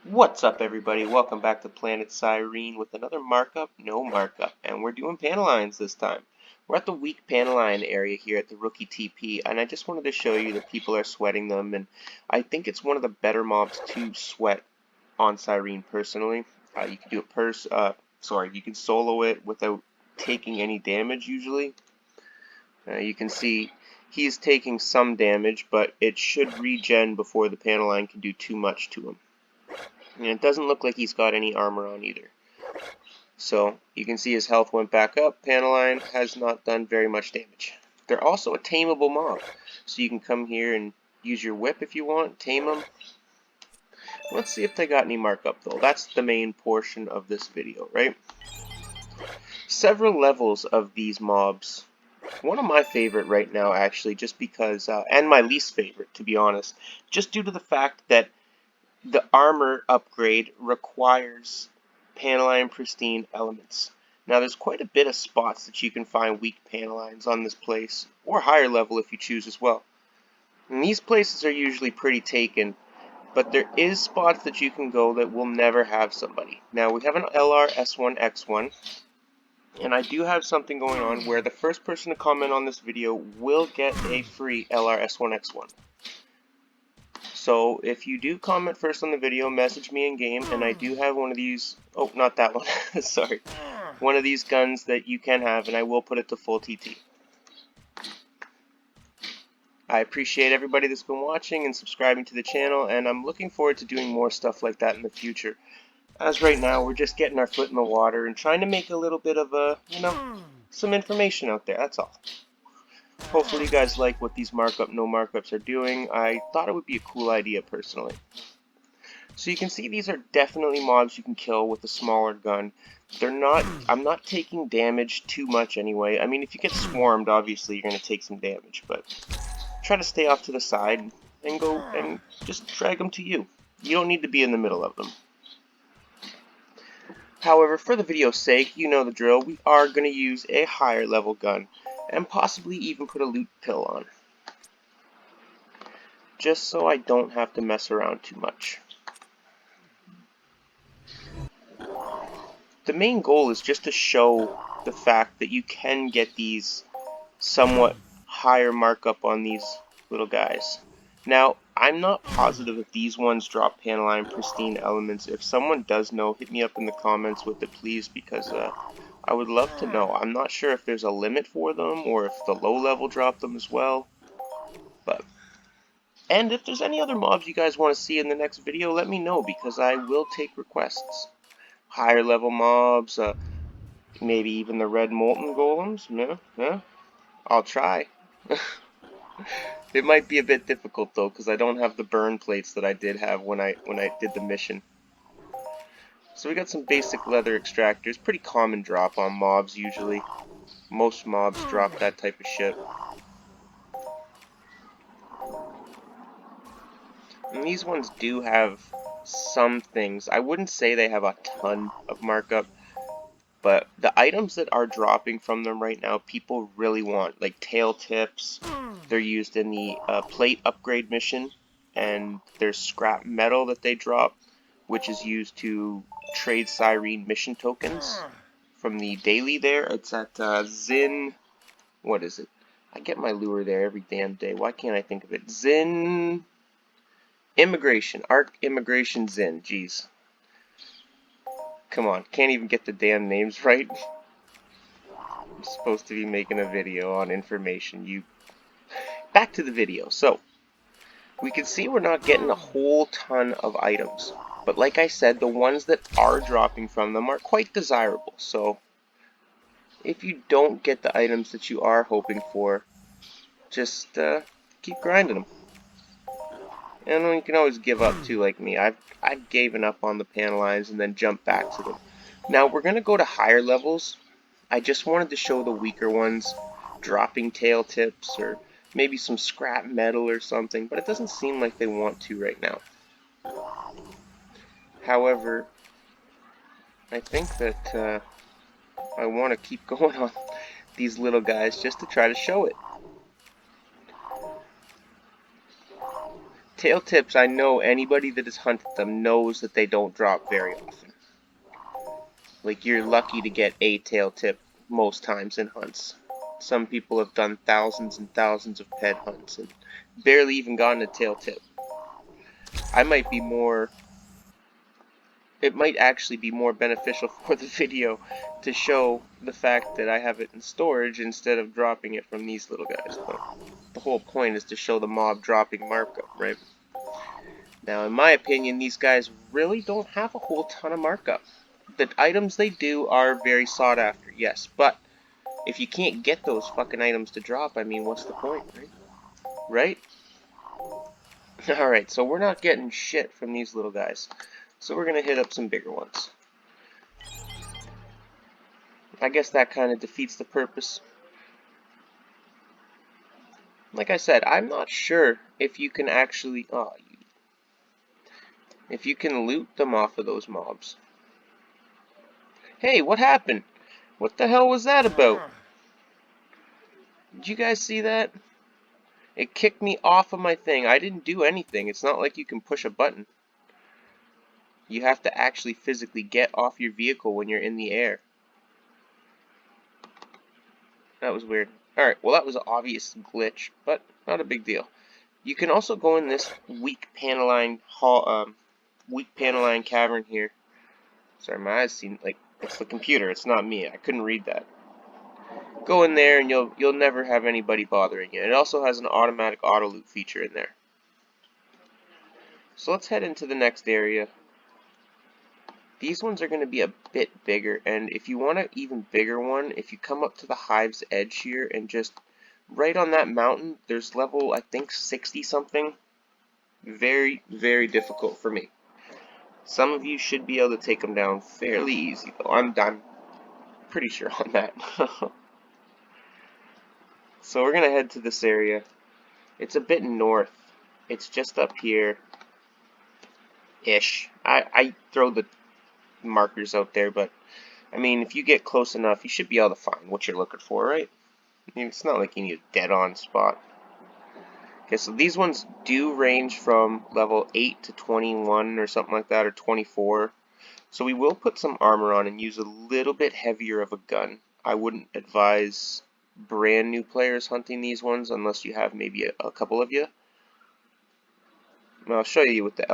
What's up, everybody? Welcome back to Planet Cyrene with another markup, no markup, and we're doing Panaleons this time. We're at the weak Panaleon area here at the rookie TP, and I just wanted to show you that people are sweating them, and I think it's one of the better mobs to sweat on Cyrene personally. You can do it you can solo it without taking any damage usually. You can see he's taking some damage, but it should regen before the Panaleon can do too much to him. And it doesn't look like he's got any armor on either. So you can see his health went back up. Panaleon has not done very much damage. They're also a tameable mob. So you can come here and use your whip if you want, tame them. Let's see if they got any markup though. That's the main portion of this video, right? Several levels of these mobs. One of my favorite right now actually, just because, and my least favorite to be honest, just due to the fact that the armor upgrade requires Panaleon pristine elements. Now there's quite a bit of spots that you can find weak Panaleons on this place, or higher level if you choose as well. And these places are usually pretty taken, but there is spots that you can go that will never have somebody. Now we have an LR S1X1, and I do have something going on where the first person to comment on this video will get a free LR S1X1. So if you do comment first on the video, message me in game, and I do have one of these, oh, not that one, sorry, one of these guns that you can have, and I will put it to full TT. I appreciate everybody that's been watching and subscribing to the channel, and I'm looking forward to doing more stuff like that in the future. As right now, we're just getting our foot in the water and trying to make a little bit of a, some information out there, that's all. Hopefully you guys like what these markup, no markups are doing. I thought it would be a cool idea personally. So you can see these are definitely mobs you can kill with a smaller gun. I'm not taking damage too much anyway. I mean, if you get swarmed, obviously you're going to take some damage, but try to stay off to the side and go and just drag them to you. You don't need to be in the middle of them. However, for the video's sake, you know the drill, we are going to use a higher level gun, and possibly even put a loot pill on, just so I don't have to mess around too much. The main goal is just to show the fact that you can get these somewhat higher markup on these little guys. Now, I'm not positive if these ones drop Panaleon pristine elements. If someone does know, hit me up in the comments with it, please, because I would love to know. I'm not sure if there's a limit for them or if the low level drop them as well. And if there's any other mobs you guys want to see in the next video, let me know, because I will take requests. Higher level mobs, maybe even the red molten golems. Yeah, I'll try. It might be a bit difficult though, because I don't have the burn plates that I did have when I did the mission. So we got some basic leather extractors, pretty common drop on mobs usually. Most mobs drop that type of shit. And these ones do have some things. I wouldn't say they have a ton of markup, but the items that are dropping from them right now, people really want, like tail tips. They're used in the plate upgrade mission, and there's scrap metal that they drop, which is used to trade Cyrene mission tokens from the daily there. It's at Zin, what is it? I get my lure there every damn day. Why can't I think of it? Zin Immigration, Arc Immigration Zin, jeez. Come on, can't even get the damn names right. I'm supposed to be making a video on information. Back to the video. So, we can see we're not getting a whole ton of items. But like I said, the ones that are dropping from them are quite desirable. So, if you don't get the items that you are hoping for, just keep grinding them. And you can always give up too, like me. I've given up on the Panaleons and then jumped back to them. Now we're gonna go to higher levels. I just wanted to show the weaker ones dropping tail tips or maybe some scrap metal or something, but it doesn't seem like they want to right now. However, I think that I want to keep going on these little guys just to try to show it. Tail tips, I know anybody that has hunted them knows that they don't drop very often. Like, you're lucky to get a tail tip most times in hunts. Some people have done thousands and thousands of pet hunts and barely even gotten a tail tip. I might be more... It might actually be more beneficial for the video to show the fact that I have it in storage instead of dropping it from these little guys. But the whole point is to show the mob dropping markup, right? Now, in my opinion, these guys really don't have a whole ton of markup. The items they do are very sought after, yes, but if you can't get those fucking items to drop, I mean, what's the point, right? Right? Alright, so we're not getting shit from these little guys. So we're gonna hit up some bigger ones. I guess that kind of defeats the purpose. Like I said, I'm not sure if you can actually... if you can loot them off of those mobs. Hey, what happened? What the hell was that about? Did you guys see that? It kicked me off of my thing. I didn't do anything. It's not like you can push a button. You have to actually physically get off your vehicle when you're in the air. That was weird. Alright, well that was an obvious glitch, but not a big deal. You can also go in this weak Panaleon cavern here. Sorry, my eyes seem like it's the computer. It's not me. I couldn't read that. Go in there and you'll never have anybody bothering you. It also has an automatic auto loot feature in there. So let's head into the next area. These ones are going to be a bit bigger, and if you want an even bigger one, if you come up to the hive's edge here and just right on that mountain, there's level, I think, 60 something. Very, very difficult for me. Some of you should be able to take them down fairly easy, though. I'm pretty sure on that. So we're going to head to this area. It's a bit north. It's just up here-ish. I throw the markers out there, but I mean, if you get close enough, you should be able to find what you're looking for, right? I mean, it's not like you need a dead-on spot. Okay, so these ones do range from level 8 to 21 or something like that, or 24. So we will put some armor on and use a little bit heavier of a gun. I wouldn't advise brand new players hunting these ones unless you have maybe a couple of you. And I'll show you with the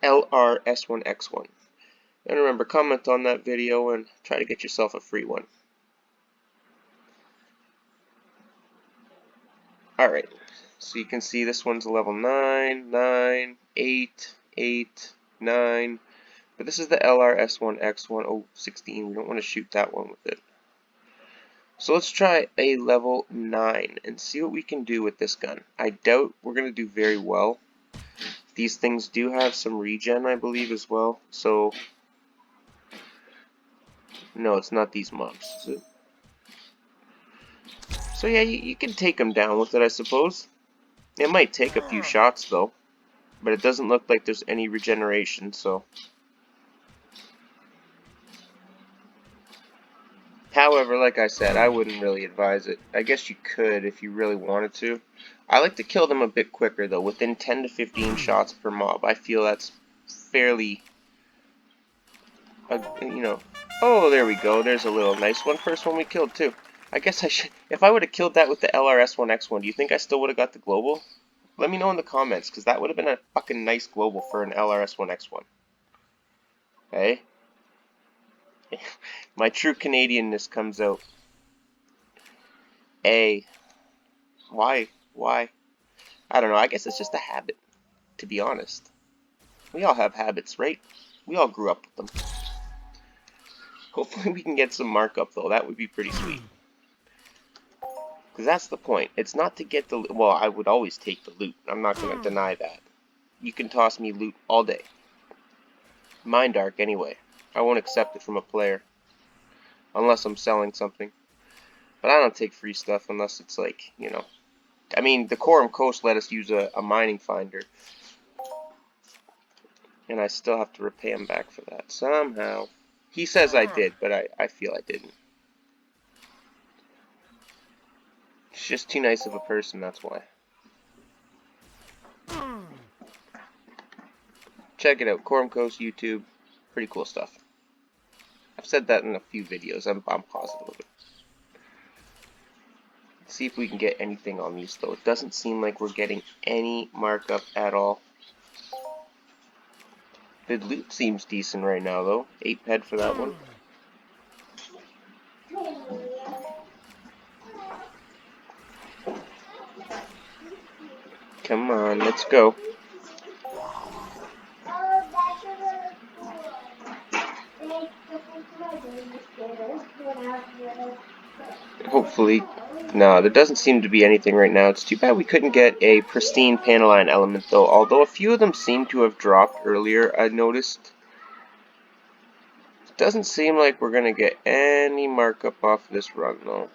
LRS1X1. And remember, comment on that video and try to get yourself a free one. Alright, so you can see this one's a level 9, 9, 8, 8, 9. But this is the LRS1X1, oh, 16. We don't want to shoot that one with it. So let's try a level 9 and see what we can do with this gun. I doubt we're going to do very well. These things do have some regen, I believe, as well. So, no, it's not these mobs. So yeah, you can take them down with it, I suppose. It might take a few shots, though. But it doesn't look like there's any regeneration, so... However, like I said, I wouldn't really advise it. I guess you could if you really wanted to. I like to kill them a bit quicker, though, within 10 to 15 shots per mob. I feel that's fairly... you know... Oh, there we go. There's a little nice one. First one we killed, too. I guess I should... If I would have killed that with the LRS1X1, do you think I still would have got the global? Let me know in the comments, because that would have been a fucking nice global for an LRS1X1. Hey? My true Canadianness comes out. Why? Why? I don't know. I guess it's just a habit, to be honest. We all have habits, right? We all grew up with them. Hopefully we can get some markup, though. That would be pretty sweet. Because that's the point. It's not to get the loot. Well, I would always take the loot. I'm not going to deny that. You can toss me loot all day. Mind Dark, anyway. I won't accept it from a player. Unless I'm selling something. But I don't take free stuff unless it's like, you know. I mean, the Quorum Coast let us use a mining finder. And I still have to repay him back for that. Somehow. He says I did, but I feel I didn't. He's just too nice of a person, that's why. Check it out, Corum Coast YouTube. Pretty cool stuff. I've said that in a few videos. I'm positive of it. Let's see if we can get anything on these though. It doesn't seem like we're getting any markup at all. The loot seems decent right now though. 8 ped for that one. Come on, let's go. Hopefully. No, there doesn't seem to be anything right now. It's too bad we couldn't get a pristine Panaleon element though, although a few of them seem to have dropped earlier, I noticed. It doesn't seem like we're going to get any markup off this run though.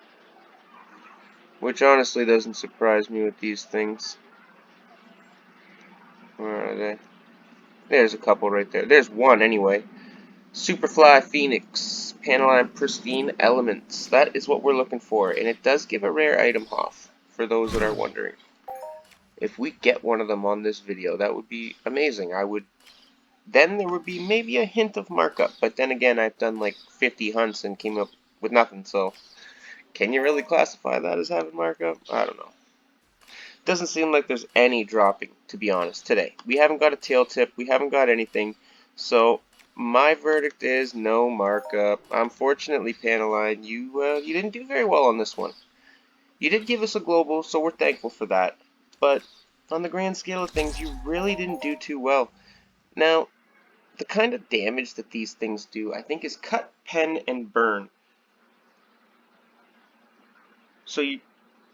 Which honestly doesn't surprise me with these things. Where are they? There's a couple right there. There's one anyway. Superfly Phoenix, Panaleon Pristine Elements. That is what we're looking for, and it does give a rare item off, for those that are wondering. If we get one of them on this video, that would be amazing. Then there would be maybe a hint of markup, but then again, I've done like 50 hunts and came up with nothing, so can you really classify that as having markup? I don't know. Doesn't seem like there's any dropping, to be honest, today. We haven't got a tail tip, we haven't got anything, so my verdict is no markup. Unfortunately, Panaleon, you didn't do very well on this one. You did give us a global, so we're thankful for that, but on the grand scale of things, you really didn't do too well. Now, the kind of damage that these things do, I think, is cut, pen, and burn. So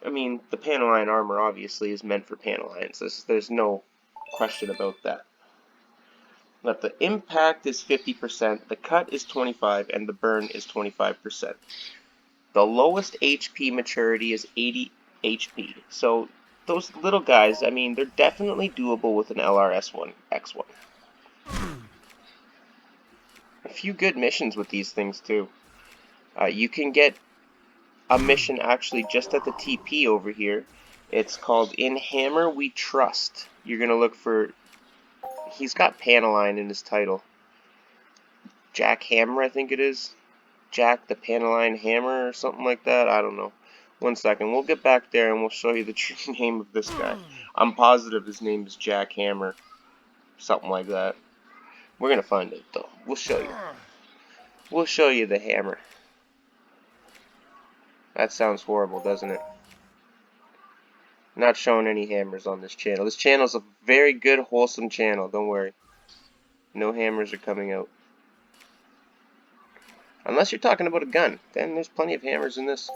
I mean, the Panaleon armor obviously is meant for Panaleons. There's no question about that. But the impact is 50%, the cut is 25%, and the burn is 25%. The lowest HP maturity is 80 HP. So those little guys, I mean, they're definitely doable with an LRS-1X1. A few good missions with these things too. You can get a mission actually just at the TP over here. It's called In Hammer We Trust. You're going to look for... He's got Panaleon in his title. Jack Hammer, I think it is. Jack the Panaleon Hammer or something like that. I don't know. One second. We'll get back there and we'll show you the true name of this guy. I'm positive his name is Jack Hammer. Something like that. We're going to find it though. We'll show you. We'll show you the hammer. That sounds horrible, doesn't it? Not showing any hammers on this channel. This channel is a very good, wholesome channel. Don't worry. No hammers are coming out. Unless you're talking about a gun. Then there's plenty of hammers in this.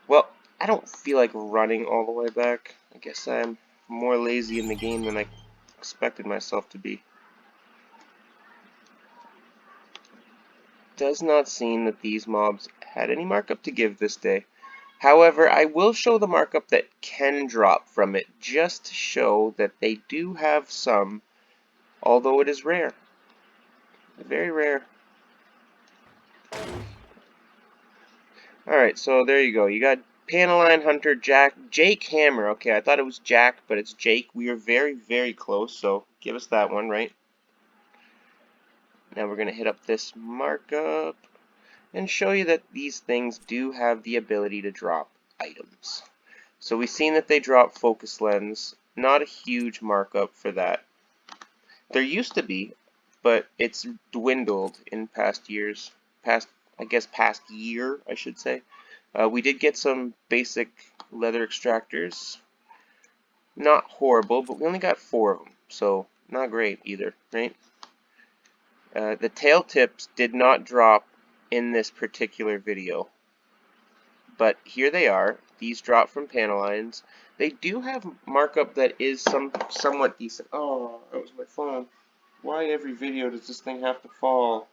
Well, I don't feel like running all the way back. I guess I'm more lazy in the game than I expected myself to be. Does not seem that these mobs had any markup to give this day. However, I will show the markup that can drop from it, just to show that they do have some, although it is rare. Very rare. Alright, so there you go. You got Panaleon Hunter, Jake Hammer. Okay, I thought it was Jack, but it's Jake. We are very, very close, so give us that one, right? Now we're going to hit up this markup and show you that these things do have the ability to drop items. So we've seen that they drop focus lens. Not a huge markup for that. There used to be, but it's dwindled in past years. Past year, I should say. We did get some basic leather extractors. Not horrible, but we only got 4 of them, so not great either, right? The tail tips did not drop in this particular video, but here they are. These drop from Panaleons. They do have markup that is somewhat decent. Oh, that was my phone. Why every video does this thing have to fall?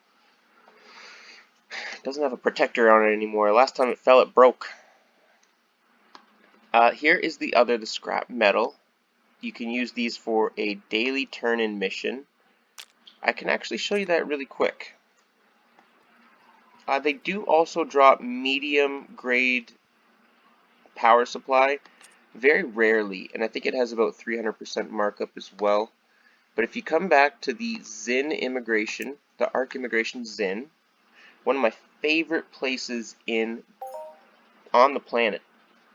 It doesn't have a protector on it anymore. Last time it fell, it broke. Here is the scrap metal. You can use these for a daily turn-in mission. I can actually show you that really quick. They do also drop medium grade power supply? Very rarely, and I think it has about 300% markup as well. But if you come back to the Zin Immigration, the ARC Immigration Zin, one of my favorite places on the planet,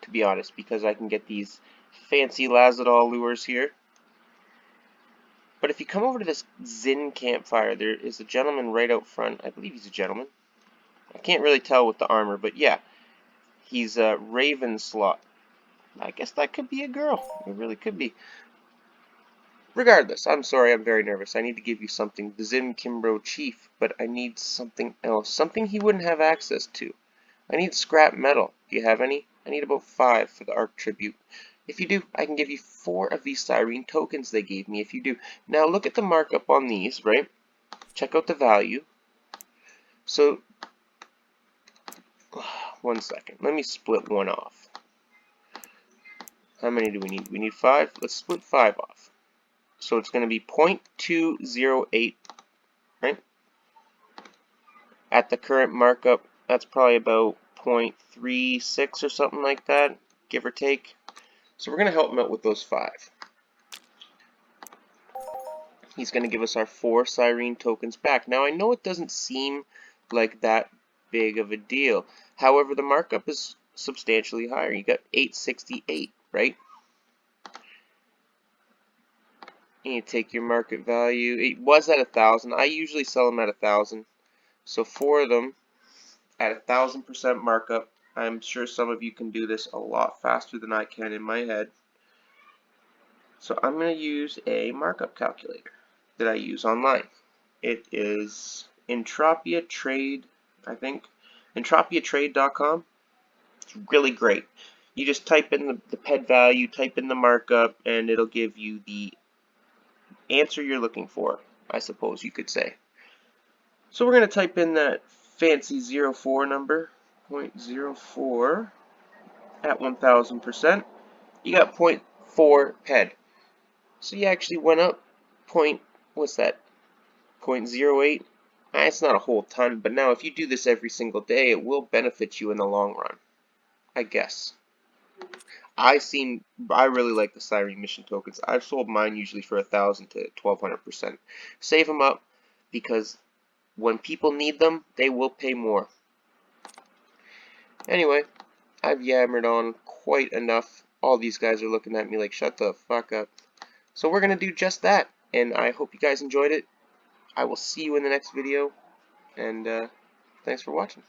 to be honest, because I can get these fancy Lazadol lures here. But if you come over to this Zin campfire, there is a gentleman right out front. I believe he's a gentleman. I can't really tell with the armor, but yeah, he's a Raven Slot. I guess that could be a girl. It really could be. Regardless, I'm sorry, I'm very nervous. I need to give you something, the Zin Kimbrough Chief, but I need something else. Something he wouldn't have access to. I need scrap metal. Do you have any? I need about 5 for the ARC Tribute. If you do, I can give you 4 of these Cyrene tokens they gave me if you do. Now look at the markup on these, right? Check out the value. So, 1 second. Let me split one off. How many do we need? We need 5. Let's split 5 off. So it's going to be 0.208, right? At the current markup, that's probably about 0.36 or something like that, give or take. So we're going to help him out with those 5. He's going to give us our 4 Cyrene tokens back. Now I know it doesn't seem like that big of a deal. However, the markup is substantially higher. You got 868, right? And you take your market value. It was at 1,000. I usually sell them at 1,000. So 4 of them at 1,000% markup. I'm sure some of you can do this a lot faster than I can in my head. So I'm going to use a markup calculator that I use online. It is Entropia Trade, I think. EntropiaTrade.com. It's really great. You just type in the PED value, type in the markup, and it'll give you the answer you're looking for, I suppose you could say. So we're going to type in that fancy 04 number, 0.04 at 1,000%. You got 0.4 PED. So you actually went up what's that? 0.08. It's not a whole ton, but now if you do this every single day, it will benefit you in the long run, I guess. I really like the Cyrene mission tokens. I've sold mine usually for 1,000 to 1,200%. Save them up because when people need them, they will pay more. Anyway, I've yammered on quite enough. All these guys are looking at me like, shut the fuck up. So we're going to do just that, and I hope you guys enjoyed it. I will see you in the next video, and thanks for watching.